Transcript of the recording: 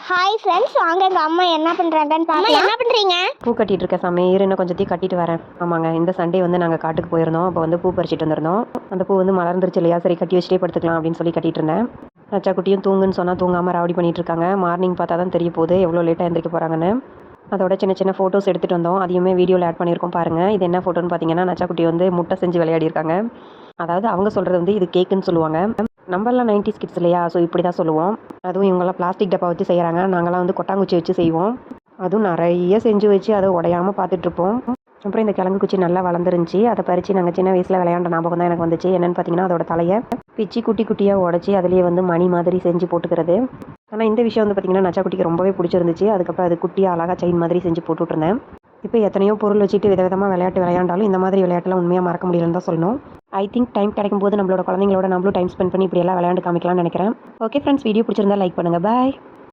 Hi friends, வாங்க எங்கள் அம்மா என்ன பண்ணுறாங்கன்னு பார்க்கலாம். என்ன பண்ணுறீங்க? பூ கட்டிட்டு இருக்க சாமி, இன்னும் கொஞ்சத்தையும் கட்டிட்டு வரேன். ஆமாங்க, இந்த சண்டே வந்து நாங்கள் காட்டுக்கு போயிருந்தோம். அப்போ வந்து பூ பறிச்சிட்டு வந்திருந்தோம். அந்த பூ வந்து மலர்ந்துருச்சு இல்லையா, சரி கட்டி வச்சுட்டே படுத்துக்கலாம் அப்படின்னு சொல்லி கட்டிட்டு இருந்தேன். நச்சா குட்டியும் தூங்குன்னு சொன்னால் தூங்காமல் ராவடி பண்ணிட்டு இருக்காங்க. மார்னிங் பார்த்தா தான் தெரிய போகுது எவ்வளோ லேட்டாக எந்திரிக்க போகிறாங்கன்னு. அதோட சின்ன சின்ன ஃபோட்டோஸ் எடுத்துகிட்டு வந்தோம். அதையுமே வீடியோவில் ஆட் பண்ணியிருக்கோம் பாருங்கள். இது என்ன ஃபோட்டோன்னு பார்த்தீங்கன்னா, நச்சா குட்டி வந்து முட்டை செஞ்சு விளையாடி இருக்காங்க. அதாவது அவங்க சொல்கிறது வந்து இது கேக்குன்னு சொல்லுவாங்க. நம்மளாம் 90s கிட்ஸ் இல்லையா, ஸோ இப்படி தான் சொல்லுவோம். அதுவும் இவங்கெல்லாம் பிளாஸ்டிக் டப்பா வச்சு செய்கிறாங்க. நாங்களாம் வந்து கொட்டாங்குச்சி வச்சு செய்வோம். அதுவும் நிறைய செஞ்சு வச்சு அதை உடையாமல் பார்த்துட்ருப்போம். அப்புறம் இந்த கிழங்கு குச்சி நல்லா வளர்ந்துருந்துச்சி. அதை பறித்து நாங்கள் சின்ன வயசில் விளையாண்ட ஞாபகம் தான் எனக்கு வந்துச்சு. என்னென்னு பார்த்தீங்கன்னா, அதோட தலையை பிச்சு குட்டி குட்டியாக உடச்சி அதுலேயே வந்து மணி மாதிரி செஞ்சு போட்டுக்கிறது. ஆனால் இந்த விஷயம் வந்து பார்த்திங்கன்னா நச்சா குட்டிக்கு ரொம்பவே பிடிச்சிருந்துச்சு. அதுக்கப்புறம் அது குட்டியாக அழகாக செயின் மாதிரி செஞ்சு போட்டுட்ருந்தேன். இப்போ எத்தனையோ பொருள் வச்சுட்டு விதவிதமாக விளையாட்டு விளையாண்டாலும் இந்த மாதிரி விளையாட்டுலாம் உண்மையாக மறக்க முடியலன்னு தான் சொல்லணும். ஐ திங்க் டைம் கிடைக்கும் போது நம்மளோட குழந்தைங்களோட நம்மளும் டைம் ஸ்பெண்ட் பண்ணி இப்படியெல்லாம் விளையாண்டு காமிக்கலாம்னு நினைக்கிறேன். ஓகே ஃப்ரெண்ட்ஸ், வீடியோ பிடிச்சிருந்தா லைக் பண்ணுங்கள். பாய்.